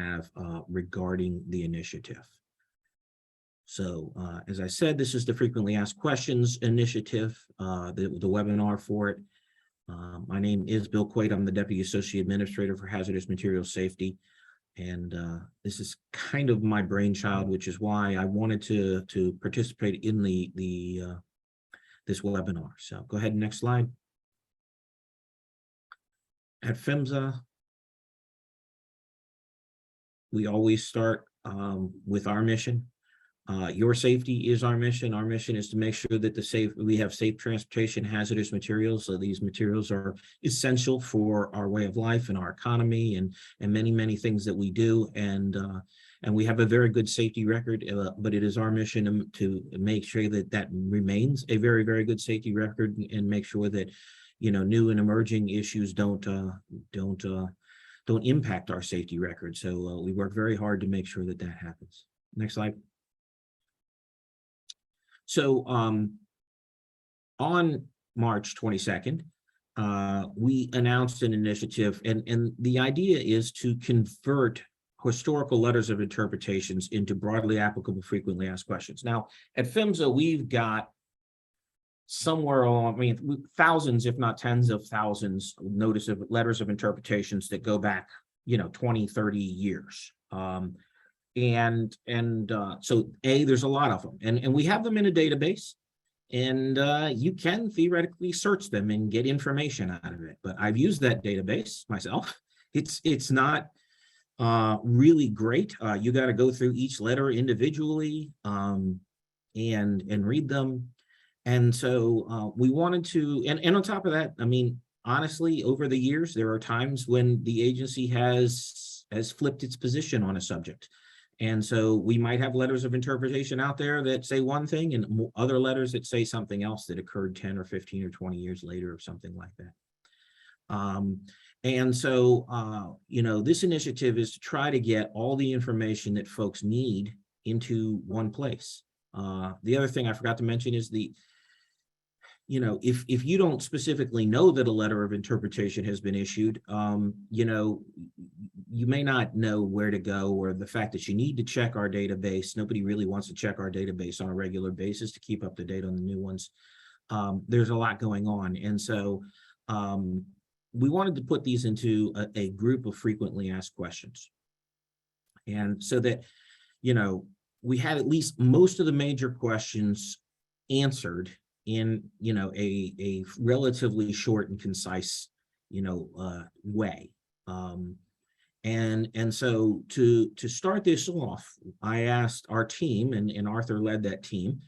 have regarding the initiative. So as I said, this is the frequently asked questions initiative, the webinar for it. My name is Bill Quaid. I'm the Deputy Associate Administrator for Hazardous Materials Safety. And this is kind of my brainchild, which is why I wanted to participate in this webinar. So go ahead, next slide. At PHMSA, we always start with our mission. Your safety is our mission. Our mission is to make sure that we have safe transportation, hazardous materials. So these materials are essential for our way of life and our economy and many, many things that we do. And we have a very good safety record, but it is our mission to make sure that remains a very, very good safety record and make sure that, you know, new and emerging issues don't impact our safety record. So we work very hard to make sure that happens. Next slide. So on March 22nd, we announced an initiative, and the idea is to convert historical letters of interpretations into broadly applicable frequently asked questions. Now, at PHMSA, we've got somewhere along, I mean, thousands, if not tens of thousands, letters of interpretations that go back, you know, 20, 30 years. So there's a lot of them, and we have them in a database, and you can theoretically search them and get information out of it. But I've used that database myself. It's not really great. You got to go through each letter individually and read them. And so we wanted to, and on top of that, I mean, honestly, over the years, there are times when the agency has flipped its position on a subject. And so we might have letters of interpretation out there that say one thing and other letters that say something else that occurred 10 or 15 or 20 years later or something like that. And so, you know, this initiative is to try to get all the information that folks need into one place. The other thing I forgot to mention is you know, if you don't specifically know that a letter of interpretation has been issued, you know, you may not know where to go, or the fact that you need to check our database. Nobody really wants to check our database on a regular basis to keep up to date on the new ones. There's a lot going on. And so we wanted to put these into a group of frequently asked questions. And so that, you know, we had at least most of the major questions answered in, you know, a relatively short and concise, you know, way. And so to start this off, I asked our team, and Arthur led that team,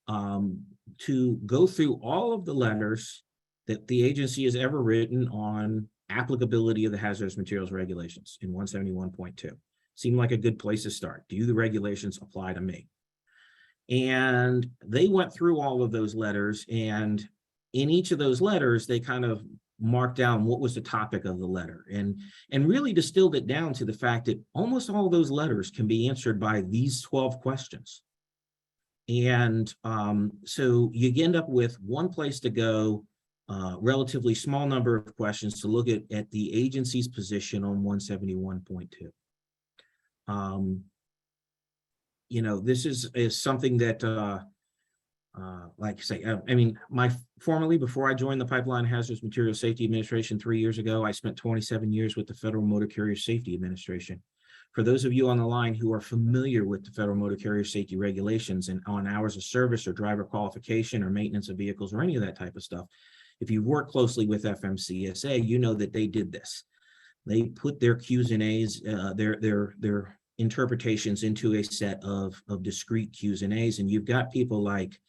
to go through all of the letters that the agency has ever written on applicability of the hazardous materials regulations in 171.2. Seemed like a good place to start. Do the regulations apply to me? And they went through all of those letters, and in each of those letters, they kind of marked down what was the topic of the letter, and really distilled it down to the fact that almost all of those letters can be answered by these 12 questions. And so you end up with one place to go, relatively small number of questions to look at the agency's position on 171.2. You know, this is something that, like I say, I mean, formerly, before I joined the Pipeline Hazardous Materials Safety Administration 3 years ago, I spent 27 years with the Federal Motor Carrier Safety Administration. For those of you on the line who are familiar with the Federal Motor Carrier Safety Regulations and on hours of service or driver qualification or maintenance of vehicles or any of that type of stuff, if you've worked closely with FMCSA, you know that they did this. They put their Q's and A's, their interpretations into a set of discrete Q's and A's, and you've got people like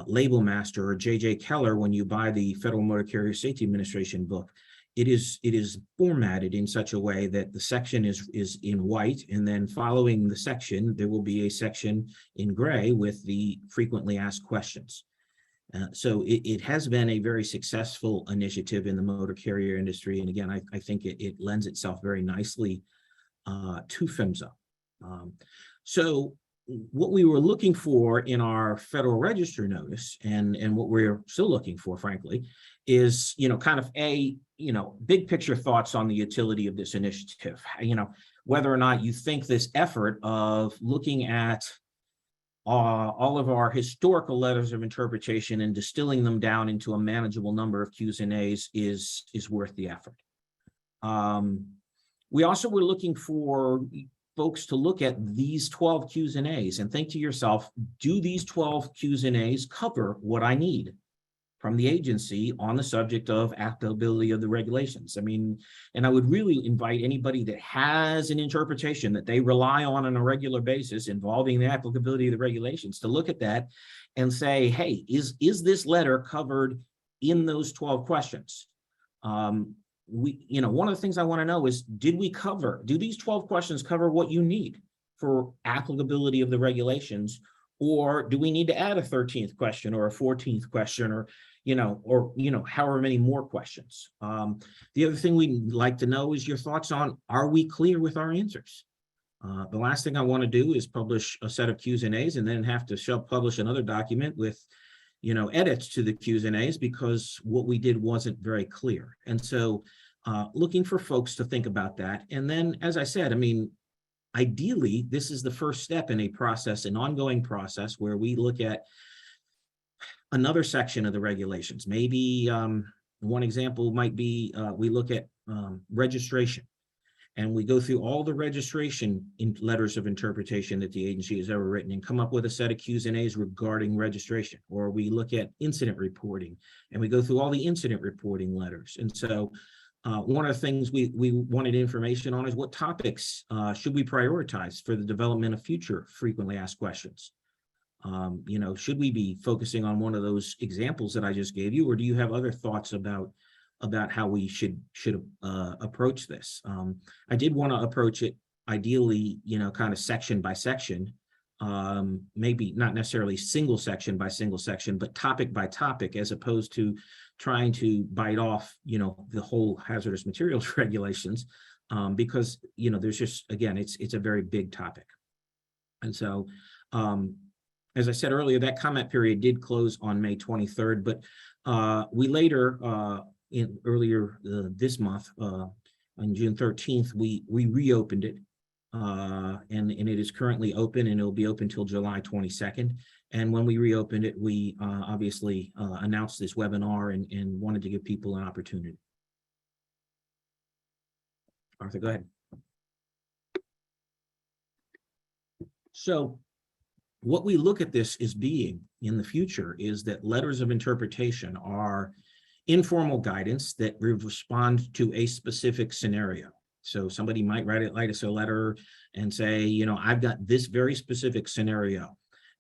Label Master or J.J. Keller. When you buy the Federal Motor Carrier Safety Administration book, it is formatted in such a way that the section is in white, and then following the section, there will be a section in gray with the frequently asked questions. So it has been a very successful initiative in the motor carrier industry, and again, I think it lends itself very nicely to PHMSA. So what we were looking for in our Federal Register notice, and what we're still looking for, frankly, is, kind of big picture thoughts on the utility of this initiative. Whether or not you think this effort of looking at all of our historical letters of interpretation and distilling them down into a manageable number of Qs and As is worth the effort. We also were looking for folks to look at these 12 Qs and As and think to yourself, do these 12 Qs and As cover what I need from the agency on the subject of applicability of the regulations? I mean, and I would really invite anybody that has an interpretation that they rely on a regular basis involving the applicability of the regulations to look at that and say, hey, is this letter covered in those 12 questions? One of the things I want to know is, do these 12 questions cover what you need for applicability of the regulations? Or do we need to add a 13th question or a 14th question, or however many more questions? The other thing we'd like to know is your thoughts on, are we clear with our answers? The last thing I want to do is publish a set of Qs and As and then have to publish another document with edits to the Qs and As because what we did wasn't very clear. And so looking for folks to think about that. And then, as I said, I mean, ideally, this is the first step in a process, an ongoing process where we look at another section of the regulations. Maybe one example might be we look at registration. And we go through all the registration in letters of interpretation that the agency has ever written and come up with a set of Qs and As regarding registration. Or we look at incident reporting and we go through all the incident reporting letters. And so one of the things we wanted information on is what topics should we prioritize for the development of future frequently asked questions? Should we be focusing on one of those examples that I just gave you, or do you have other thoughts about how we should approach this? I did want to approach it ideally, kind of section by section, maybe not necessarily single section by single section, but topic by topic, as opposed to trying to bite off, the whole hazardous materials regulations, because, there's just, again, it's a very big topic. And so, as I said earlier, that comment period did close on May 23rd, but we later, earlier this month, on June 13th, we reopened it, and it is currently open, and it'll be open till July 22nd. And when we reopened it, we obviously announced this webinar and wanted to give people an opportunity. Arthur, go ahead. So what we look at this as being in the future is that letters of interpretation are informal guidance that respond to a specific scenario. So somebody might write us a letter and say, I've got this very specific scenario.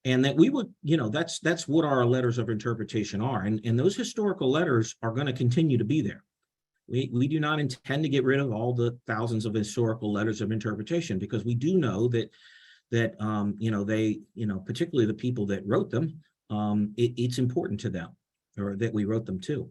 And that we would, that's what our letters of interpretation are. And those historical letters are going to continue to be there. We do not intend to get rid of all the thousands of historical letters of interpretation, because we do know that they, particularly the people that wrote them, it's important to them, or that we wrote them to,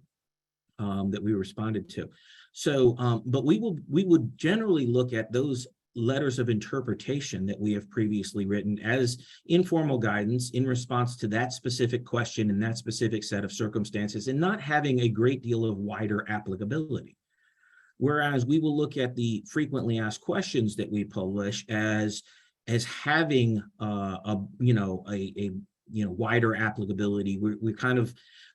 that we responded to. So, but we would generally look at those letters of interpretation that we have previously written as informal guidance in response to that specific question in that specific set of circumstances, and not having a great deal of wider applicability. Whereas we will look at the frequently asked questions that we publish as having wider applicability.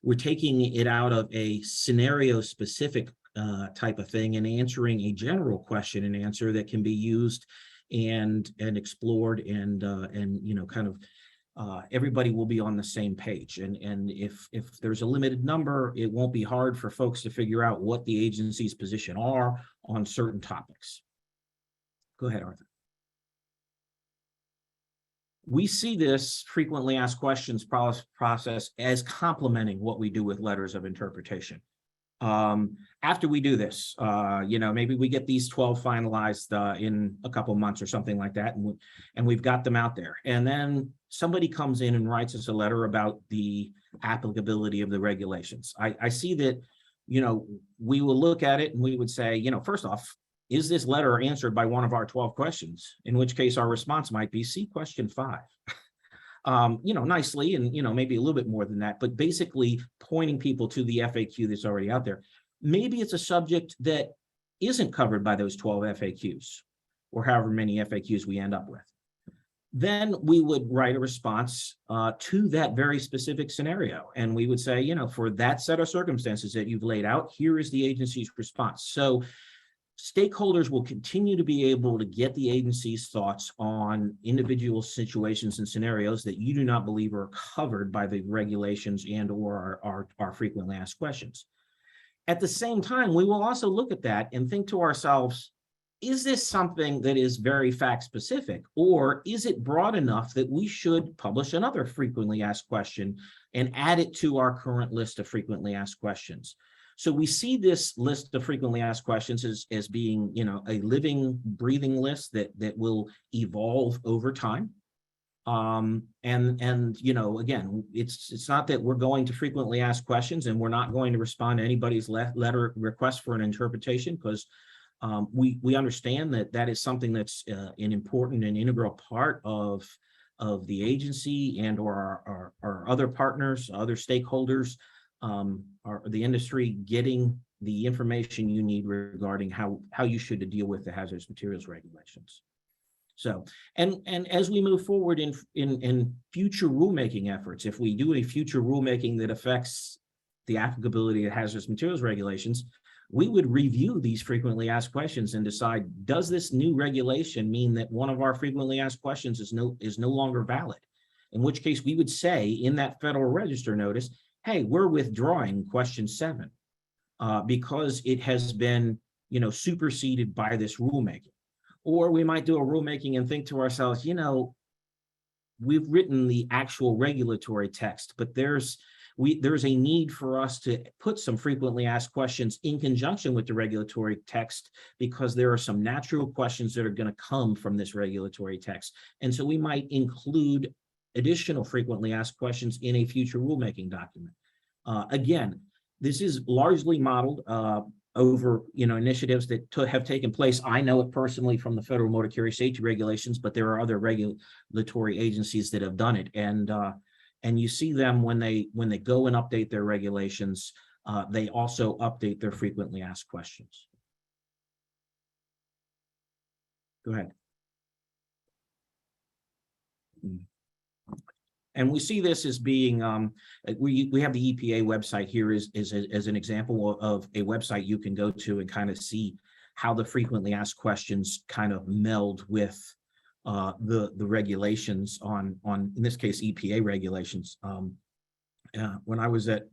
We're taking it out of a scenario specific type of thing and answering a general question and answer that can be used and explored, and everybody will be on the same page. And if there's a limited number, it won't be hard for folks to figure out what the agency's position are on certain topics. Go ahead, Arthur. We see this frequently asked questions process as complementing what we do with letters of interpretation. After we do this, maybe we get these 12 finalized in a couple months or something like that, and we've got them out there. And then somebody comes in and writes us a letter about the applicability of the regulations. I see that, we will look at it and we would say, first off, is this letter answered by one of our 12 questions? In which case our response might be, see question 5. Nicely, and, maybe a little bit more than that, but basically pointing people to the FAQ that's already out there. Maybe it's a subject that isn't covered by those 12 FAQs, or however many FAQs we end up with. Then we would write a response to that very specific scenario. And we would say, for that set of circumstances that you've laid out, here is the agency's response. So stakeholders will continue to be able to get the agency's thoughts on individual situations and scenarios that you do not believe are covered by the regulations and or our frequently asked questions. At the same time, we will also look at that and think to ourselves, is this something that is very fact specific, or is it broad enough that we should publish another frequently asked question and add it to our current list of frequently asked questions? So we see this list of frequently asked questions as being, a living, breathing list that will evolve over time. Again, it's not that we're going to frequently ask questions and we're not going to respond to anybody's letter request for an interpretation, because we understand that is something that's an important and integral part of the agency and or our other partners, other stakeholders, or the industry, getting the information you need regarding how you should deal with the hazardous materials regulations. So, and as we move forward in future rulemaking efforts, if we do a future rulemaking that affects the applicability of hazardous materials regulations, we would review these frequently asked questions and decide, does this new regulation mean that one of our frequently asked questions is no longer valid? In which case we would say in that Federal Register notice, hey, we're withdrawing question 7 because it has been, superseded by this rulemaking. Or we might do a rulemaking and think to ourselves, we've written the actual regulatory text, but there's a need for us to put some frequently asked questions in conjunction with the regulatory text, because there are some natural questions that are going to come from this regulatory text. And so we might include additional frequently asked questions in a future rulemaking document. Again, this is largely modeled over initiatives that have taken place. I know it personally from the Federal Motor Carrier Safety Regulations, but there are other regulatory agencies that have done it. And you see them when they go and update their regulations, they also update their frequently asked questions. Go ahead. And we see this as being, we have the EPA website here as an example of a website you can go to and kind of see how the frequently asked questions kind of meld with the regulations on in this case EPA regulations. When I was at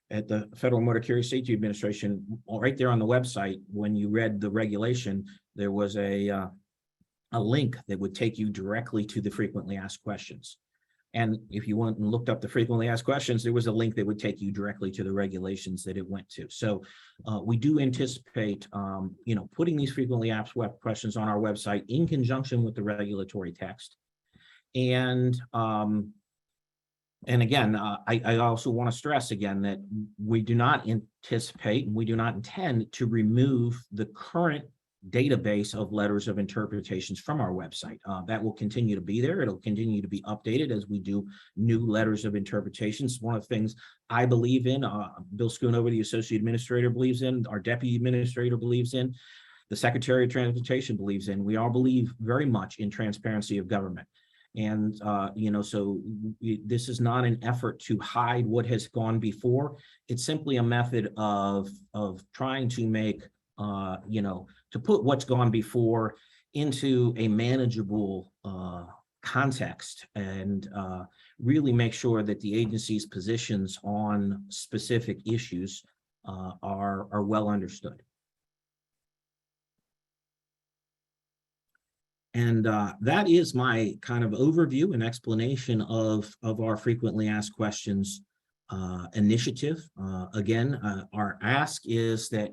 the Federal Motor Carrier Safety Administration, right there on the website, when you read the regulation, there was a link that would take you directly to the frequently asked questions. And if you went and looked up the frequently asked questions, there was a link that would take you directly to the regulations that it went to. So we do anticipate, putting these frequently asked questions on our website in conjunction with the regulatory text. And again, I also want to stress again that we do not anticipate and we do not intend to remove the current database of letters of interpretations from our website. That will continue to be there. It'll continue to be updated as we do new letters of interpretations. One of the things I believe in, Bill Schoonover, the Associate Administrator, believes in, our Deputy Administrator believes in, the Secretary of Transportation believes in. We all believe very much in transparency of government. And, so this is not an effort to hide what has gone before. It's simply a method of trying to make, to put what's gone before into a manageable context and really make sure that the agency's positions on specific issues are well understood. And that is my kind of overview and explanation of our frequently asked questions initiative. Again, our ask is that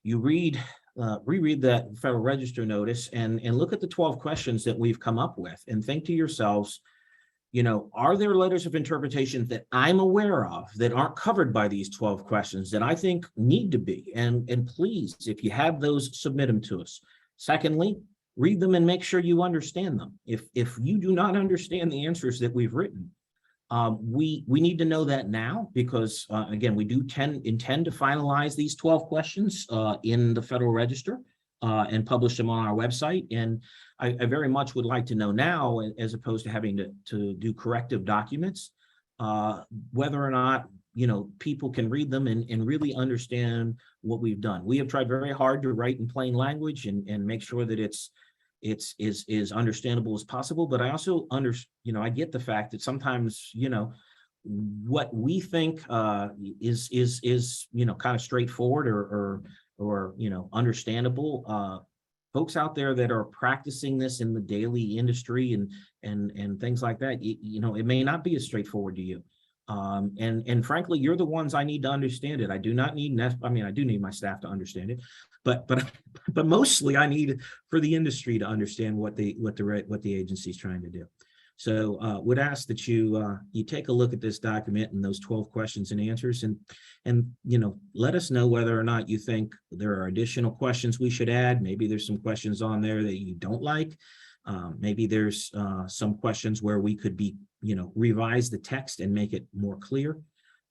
you reread that Federal Register notice and look at the 12 questions that we've come up with and think to yourselves, are there letters of interpretation that I'm aware of that aren't covered by these 12 questions that I think need to be? And please, if you have those, submit them to us. Secondly, read them and make sure you understand them. If you do not understand the answers that we've written, we need to know that now, because again, we do intend to finalize these 12 questions in the Federal Register and publish them on our website. And I very much would like to know now, as opposed to having to do corrective documents, whether or not people can read them and really understand what we've done. We have tried very hard to write in plain language and make sure that it's as understandable as possible. But I also I get the fact that sometimes what we think is kind of straightforward or understandable. Folks out there that are practicing this in the daily industry and things like that, it may not be as straightforward to you. And frankly, you're the ones I need to understand it. I do not need, I do need my staff to understand it, but mostly I need for the industry to understand what the agency is trying to do. So would ask that you take a look at this document and those 12 questions and answers, and let us know whether or not you think there are additional questions we should add. Maybe there's some questions on there that you don't like. Maybe there's some questions where we could revise the text and make it more clear,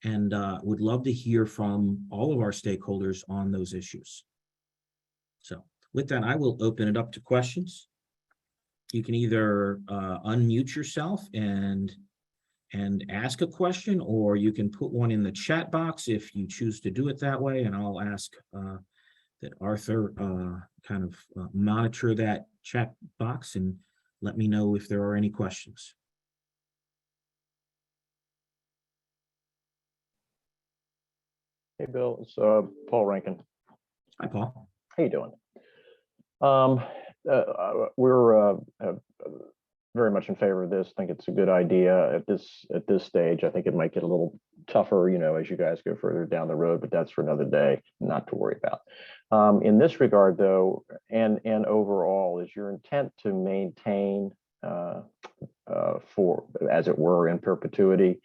and would love to hear from all of our stakeholders on those issues. So with that, I will open it up to questions. You can either unmute yourself and ask a question, or you can put one in the chat box if you choose to do it that way, and I'll ask that Arthur kind of monitor that chat box and let me know if there are any questions. Hey, Bill, it's Paul Rankin. Hi, Paul. How you doing? We're very much in favor of this. I think it's a good idea at this stage. I think it might get a little tougher, as you guys go further down the road, but that's for another day, not to worry about. In this regard, though, and overall, is your intent to maintain, for, as it were, in perpetuity,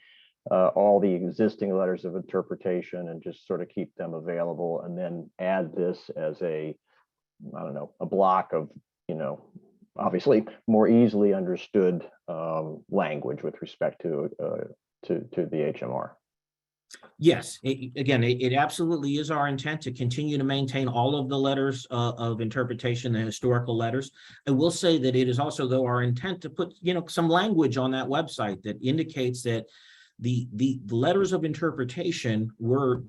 all the existing letters of interpretation and just sort of keep them available, and then add this as a block of, obviously more easily understood language with respect to the HMR? Yes, it absolutely is our intent to continue to maintain all of the letters of interpretation, the historical letters. I will say that it is also, though, our intent to put some language on that website that indicates that the letters of interpretation were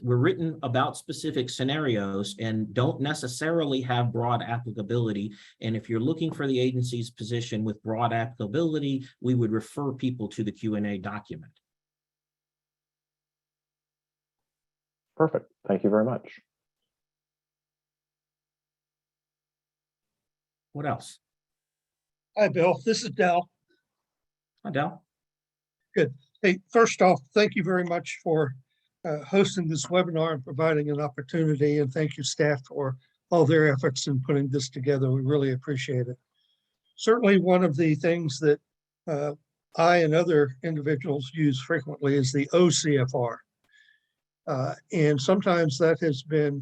written about specific scenarios and don't necessarily have broad applicability. And if you're looking for the agency's position with broad applicability, we would refer people to the Q&A document. Perfect. Thank you very much. What else? Hi, Bill. This is Dell. Hi, Dell. Good. Hey, first off, thank you very much for hosting this webinar and providing an opportunity. And thank you, staff, for all their efforts in putting this together. We really appreciate it. Certainly, one of the things that I and other individuals use frequently is the OCFR. And sometimes that has been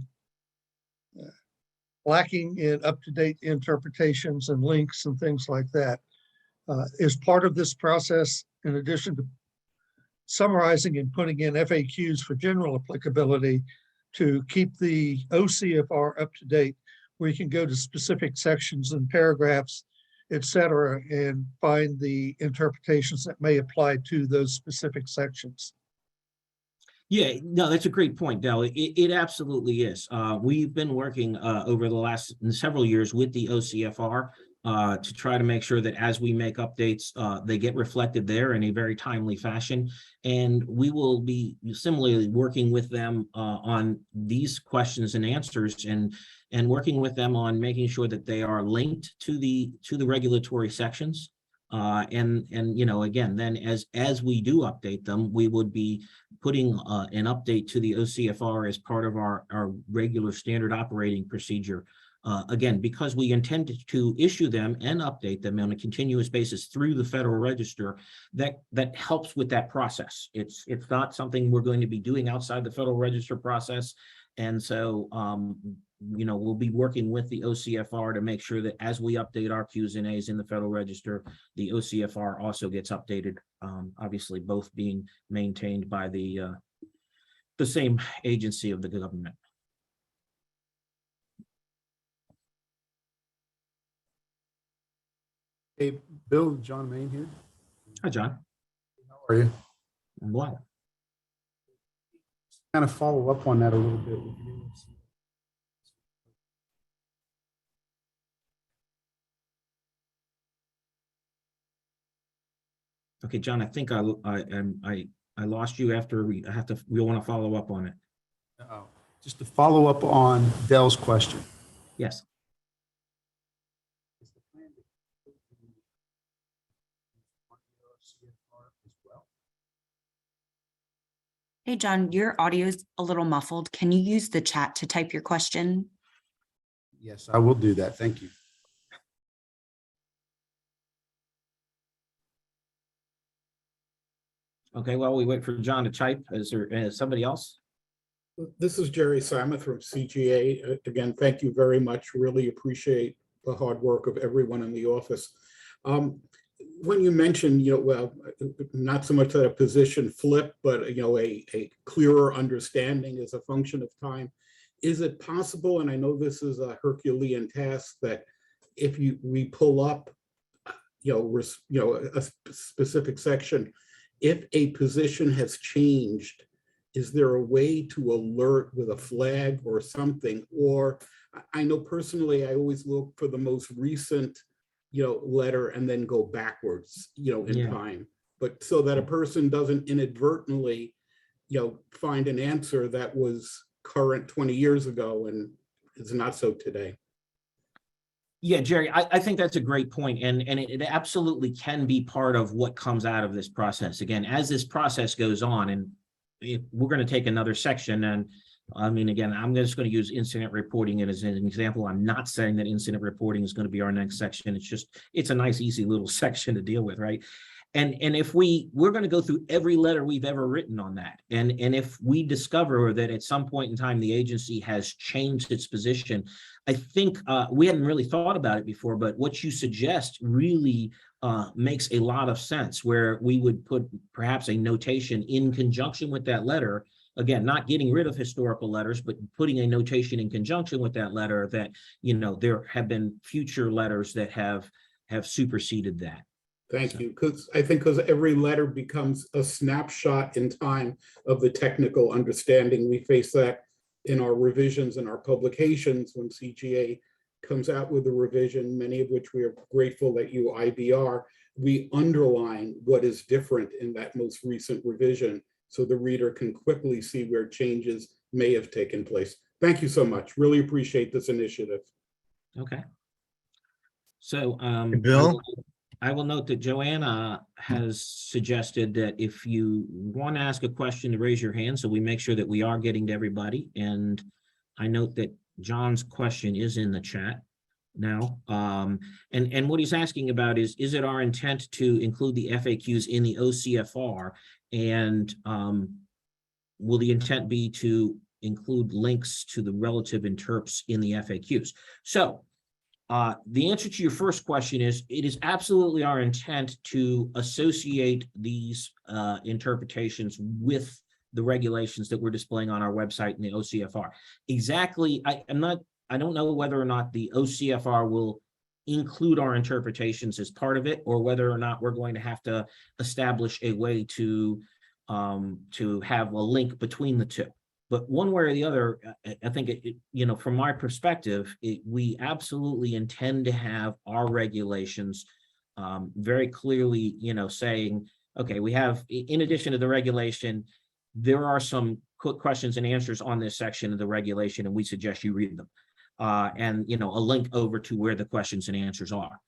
lacking in up-to-date interpretations and links and things like that. As part of this process, in addition to summarizing and putting in FAQs for general applicability, to keep the OCFR up to date, where you can go to specific sections and paragraphs, et cetera, and find the interpretations that may apply to those specific sections. Yeah, no, that's a great point, Dell. It absolutely is. We've been working over the last several years with the OCFR to try to make sure that as we make updates, they get reflected there in a very timely fashion. And we will be similarly working with them on these questions and answers, and working with them on making sure that they are linked to the regulatory sections. And again, then as we do update them, we would be putting an update to the OCFR as part of our regular standard operating procedure. Again, because we intend to issue them and update them on a continuous basis through the Federal Register, that helps with that process. It's not something we're going to be doing outside the Federal Register process. And so we'll be working with the OCFR to make sure that as we update our Qs and As in the Federal Register, the OCFR also gets updated. Obviously, both being maintained by the same agency of the government. Hey, Bill, John Main here. Hi, John. How are you? I'm well. Kind of follow up on that a little bit. Okay, John, I think I lost you after we want to follow up on it. Just to follow up on Dell's question. Yes. Hey, John, your audio is a little muffled. Can you use the chat to type your question? Yes, I will do that. Thank you. Okay, well, we wait for John to type. Is there somebody else? This is Jerry Simon from CGA. Again, thank you very much. Really appreciate the hard work of everyone in the office. When you mentioned, well, not so much that a position flip, but, a clearer understanding is a function of time. Is it possible, and I know this is a Herculean task, that if we pull up, a specific section, if a position has changed, is there a way to alert with a flag or something? Or I know personally, I always look for the most recent, letter and then go backwards, in time. But so that a person doesn't inadvertently, find an answer that was current 20 years ago and is not so today. Yeah, Jerry, I think that's a great point, and it absolutely can be part of what comes out of this process. Again, as this process goes on, and we're going to take another section, and I mean, again, I'm just going to use incident reporting as an example. I'm not saying that incident reporting is going to be our next section. It's a nice, easy little section to deal with, right? And if we're going to go through every letter we've ever written on that, and if we discover that at some point in time the agency has changed its position, I think we hadn't really thought about it before, but what you suggest really makes a lot of sense, where we would put perhaps a notation in conjunction with that letter. Again, not getting rid of historical letters, but putting a notation in conjunction with that letter that, there have been future letters that have superseded that. Thank you, because every letter becomes a snapshot in time of the technical understanding. We face that in our revisions and our publications when CGA comes out with a revision, many of which we are grateful that you IBR, we underline what is different in that most recent revision so the reader can quickly see where changes may have taken place. Thank you so much. Really appreciate this initiative. Okay. So Bill? I will note that Joanna has suggested that if you want to ask a question, to raise your hand so we make sure that we are getting to everybody. And I note that John's question is in the chat now. And what he's asking about is it our intent to include the FAQs in the OCFR? And will the intent be to include links to the relative interps in the FAQs? So the answer to your first question is, it is absolutely our intent to associate these interpretations with the regulations that we're displaying on our website in the OCFR. Exactly, I don't know whether or not the OCFR will include our interpretations as part of it, or whether or not we're going to have to establish a way to have a link between the two. But one way or the other, I think, from my perspective, we absolutely intend to have our regulations very clearly, saying, okay, we have, in addition to the regulation, there are some quick questions and answers on this section of the regulation, and we suggest you read them. And, a link over to where the questions and answers are.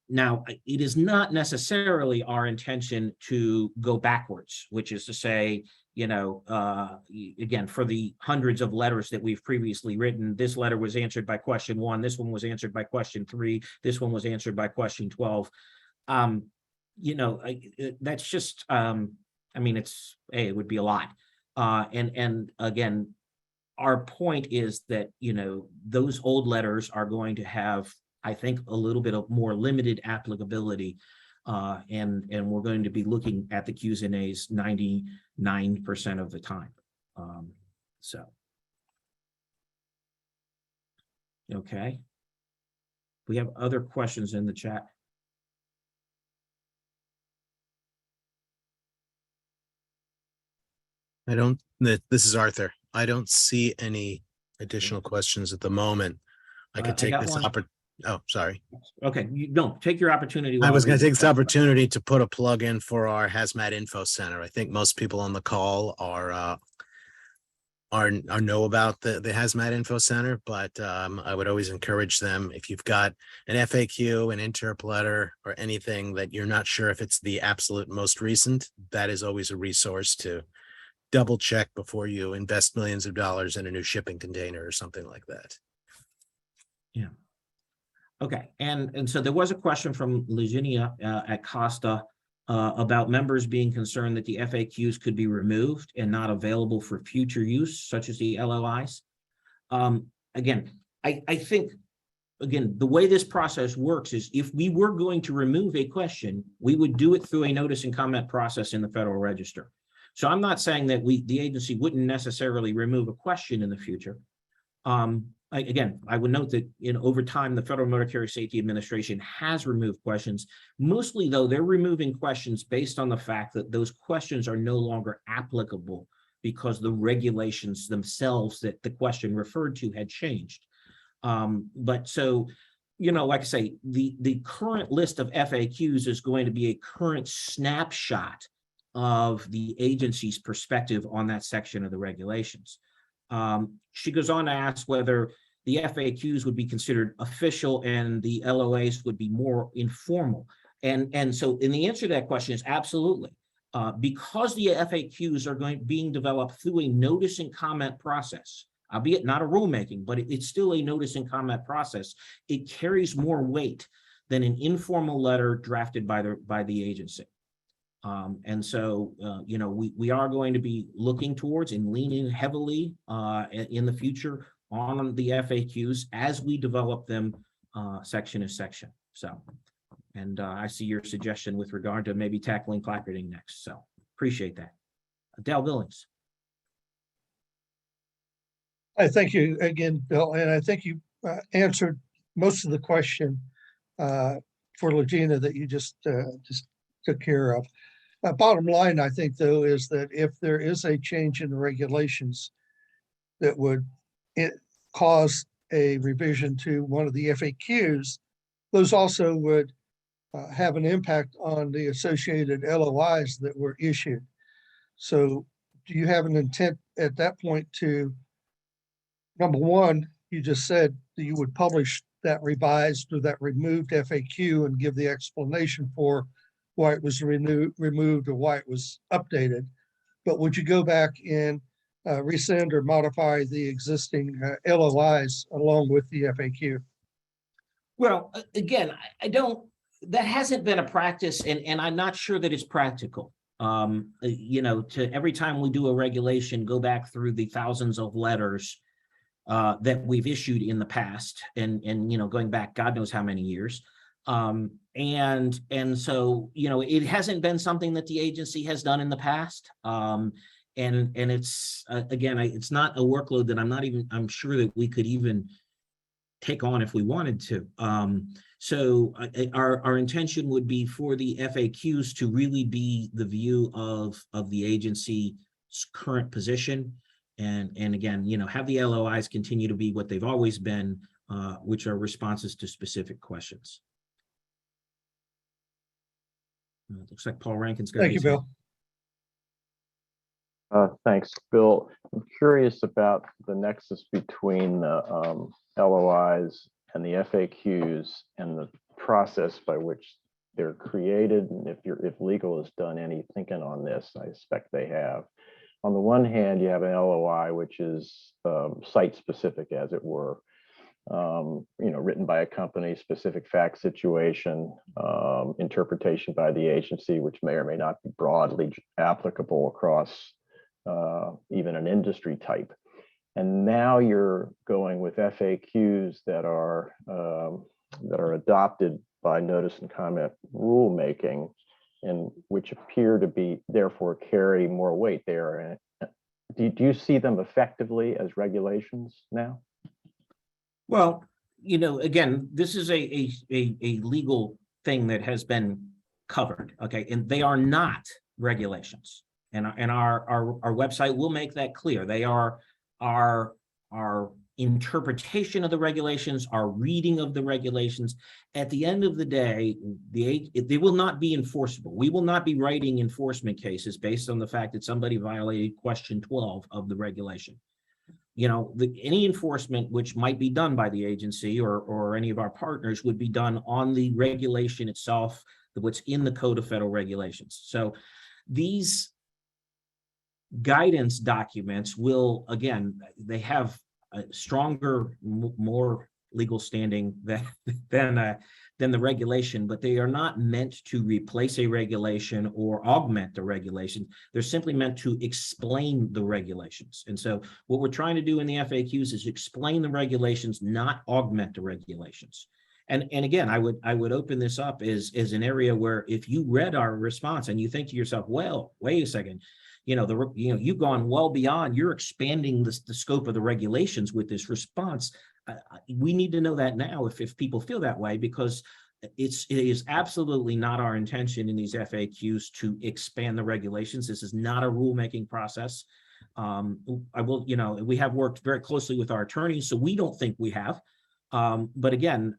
Now, it is not necessarily our intention to go backwards, which is to say, again, for the hundreds of letters that we've previously written, this letter was answered by question 1, this one was answered by question 3, this one was answered by question 12. That's just, it would be a lot. And again, our point is that, those old letters are going to have, I think, a little bit of more limited applicability. And we're going to be looking at the Qs and As 99% of the time. So. Okay. We have other questions in the chat. This is Arthur. I don't see any additional questions at the moment. I could take got this one. Oh, sorry. Okay, take your opportunity. I while was going read to take the this chat. opportunity to put a plug in for our Hazmat Info Center. I think most people on the call are know about the Hazmat Info Center, but I would always encourage them, if you've got an FAQ, an interp letter, or anything that you're not sure if it's the absolute most recent, that is always a resource to double check before you invest millions of dollars in a new shipping container or something like that. Yeah. Okay, and so there was a question from Virginia at Costa about members being concerned that the FAQs could be removed and not available for future use, such as the LOIs. Again, I think, again, the way this process works is if we were going to remove a question, we would do it through a notice and comment process in the Federal Register. So I'm not saying that the agency wouldn't necessarily remove a question in the future. Again, I would note that over time, the Federal Motor Carrier Safety Administration has removed questions. Mostly, though, they're removing questions based on the fact that those questions are no longer applicable because the regulations themselves that the question referred to had changed. But so, like I say, the current list of FAQs is going to be a current snapshot of the agency's perspective on that section of the regulations. She goes on to ask whether the FAQs would be considered official and the LOAs would be more informal. And so, the answer to that question is absolutely. Because the FAQs are being developed through a notice and comment process, albeit not a rulemaking, but it's still a notice and comment process, it carries more weight than an informal letter drafted by the agency. And so, we are going to be looking towards and leaning heavily in the future on the FAQs as we develop them section to section. So, and I see your suggestion with regard to maybe tackling placarding next. So appreciate that. Dale Billings. I thank you again, Bill, and I think you answered most of the question for Legina that you just took care of. Bottom line, I think, though, is that if there is a change in the regulations that would cause a revision to one of the FAQs, those also would have an impact on the associated LOIs that were issued. So do you have an intent at that point to, number one, you just said that you would publish that revised or that removed FAQ and give the explanation for why it was removed or why it was updated. But would you go back and rescind or modify the existing LOIs along with the FAQ? Well, again, that hasn't been a practice, and I'm not sure that it's practical. To every time we do a regulation, go back through the thousands of letters that we've issued in the past, and going back God knows how many years. And so, it hasn't been something that the agency has done in the past. And it's, again, it's not a workload that I'm sure that we could even take on if we wanted to. So our intention would be for the FAQs to really be the view of the agency's current position. And again, have the LOIs continue to be what they've always been, which are responses to specific questions. It looks like Paul Rankin's got. Thank you, Bill. Thanks, Bill. I'm curious about the nexus between the LOIs and the FAQs and the process by which they're created, and if legal has done any thinking on this. I expect they have. On the one hand, you have an LOI, which is site-specific, as it were, written by a company, specific fact situation, interpretation by the agency, which may or may not be broadly applicable across even an industry type. And now you're going with FAQs that are adopted by notice and comment rulemaking, and which appear to be therefore carry more weight there. Do you see them effectively as regulations now? Well, again, this is a legal thing that has been covered, okay, and they are not regulations. And our website will make that clear. They are our interpretation of the regulations, our reading of the regulations. At the end of the day, they will not be enforceable. We will not be writing enforcement cases based on the fact that somebody violated question 12 of the regulation. Any enforcement which might be done by the agency or any of our partners would be done on the regulation itself, what's in the Code of Federal Regulations. So these guidance documents will, again, they have a stronger, more legal standing than the regulation, but they are not meant to replace a regulation or augment the regulation. They're simply meant to explain the regulations. And so what we're trying to do in the FAQs is explain the regulations, not augment the regulations. And again, I would open this up as an area where if you read our response and you think to yourself, well, wait a second, you've gone well beyond, you're expanding the scope of the regulations with this response. We need to know that now if people feel that way, because it is absolutely not our intention in these FAQs to expand the regulations. This is not a rulemaking process. We have worked very closely with our attorneys, so we don't think we have. But again,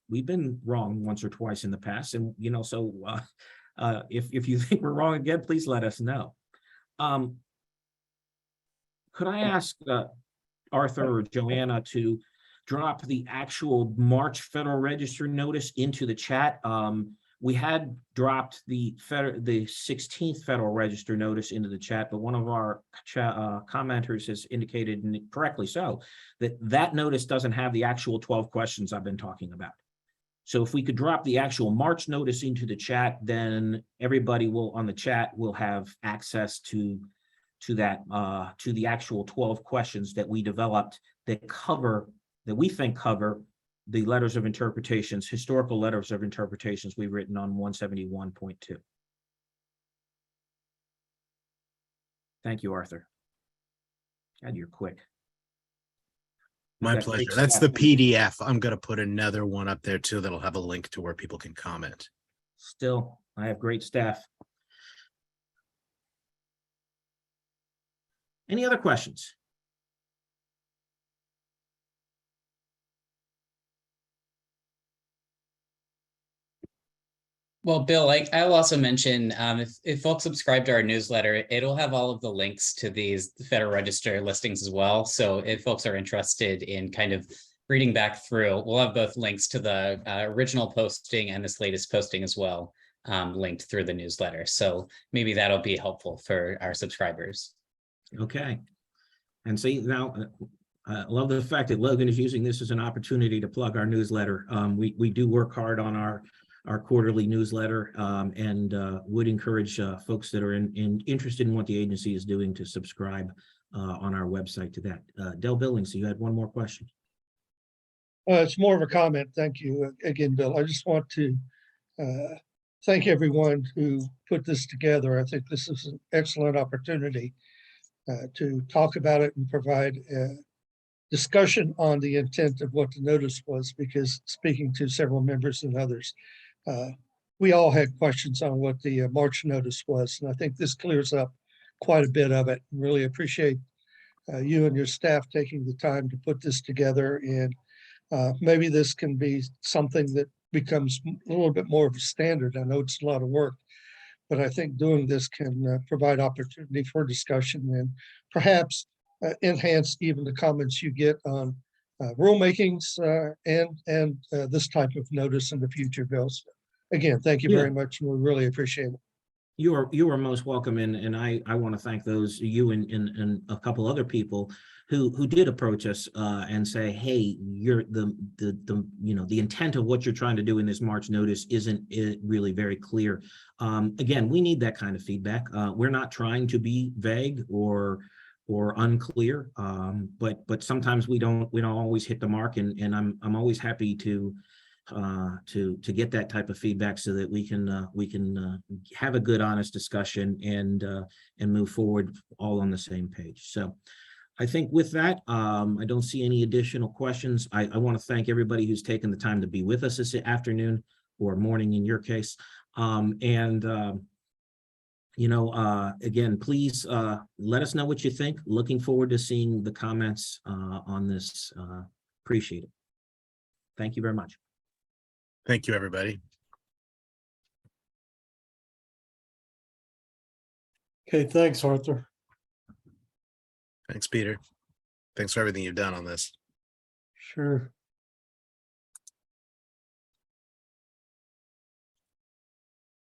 we've been wrong once or twice in the past, and if you think we're wrong again, please let us know. Could I ask Arthur or Joanna to drop the actual March Federal Register notice into the chat? We had dropped the 16th Federal Register notice into the chat, but one of our commenters has indicated, and correctly so, that notice doesn't have the actual 12 questions I've been talking about. So if we could drop the actual March notice into the chat, then everybody on the chat will have access to the actual 12 questions that we developed that we think cover the letters of interpretations, historical letters of interpretations we've written on 171.2. Thank you, Arthur. God, you're quick. My That pleasure. takes That's that. the PDF. I'm going to put another one up there too that'll have a link to where people can comment. Still, I have great staff. Any other questions? Well, Bill, I'll also mention if folks subscribe to our newsletter, it'll have all of the links to these Federal Register listings as well. So if folks are interested in kind of reading back through, we'll have both links to the original posting and this latest posting as well, linked through the newsletter. So maybe that'll be helpful for our subscribers. Okay. And see, now I love the fact that Logan is using this as an opportunity to plug our newsletter. We do work hard on our quarterly newsletter, and would encourage folks that are interested in what the agency is doing to subscribe on our website to that. Del Billings, you had one more question. It's more of a comment. Thank you again, Bill. I just want to thank everyone who put this together. I think this is an excellent opportunity to talk about it and provide discussion on the intent of what the notice was, because speaking to several members and others, we all had questions on what the March notice was. And I think this clears up quite a bit of it. Really appreciate you and your staff taking the time to put this together. And maybe this can be something that becomes a little bit more of a standard. I know it's a lot of work, but I think doing this can provide opportunity for discussion and perhaps enhance even the comments you get on rulemakings and this type of notice in the future, Bill. So again, thank you very much, and we really appreciate it. You are most welcome, and I want to thank those you and a couple other people who did approach us and say, hey, you're the intent of what you're trying to do in this March notice isn't really very clear. Again, we need that kind of feedback. We're not trying to be vague or or unclear. But sometimes we don't always hit the mark, and I'm always happy to get that type of feedback so that we can have a good, honest discussion and move forward all on the same page. So I think with that, I don't see any additional questions. I want to thank everybody who's taken the time to be with us this afternoon or morning in your case. Again, please let us know what you think. Looking forward to seeing the comments on this. Appreciate it. Thank you very much. Thank you, everybody. Okay, thanks, Arthur. Thanks, Peter. Thanks for everything you've done on this. Sure.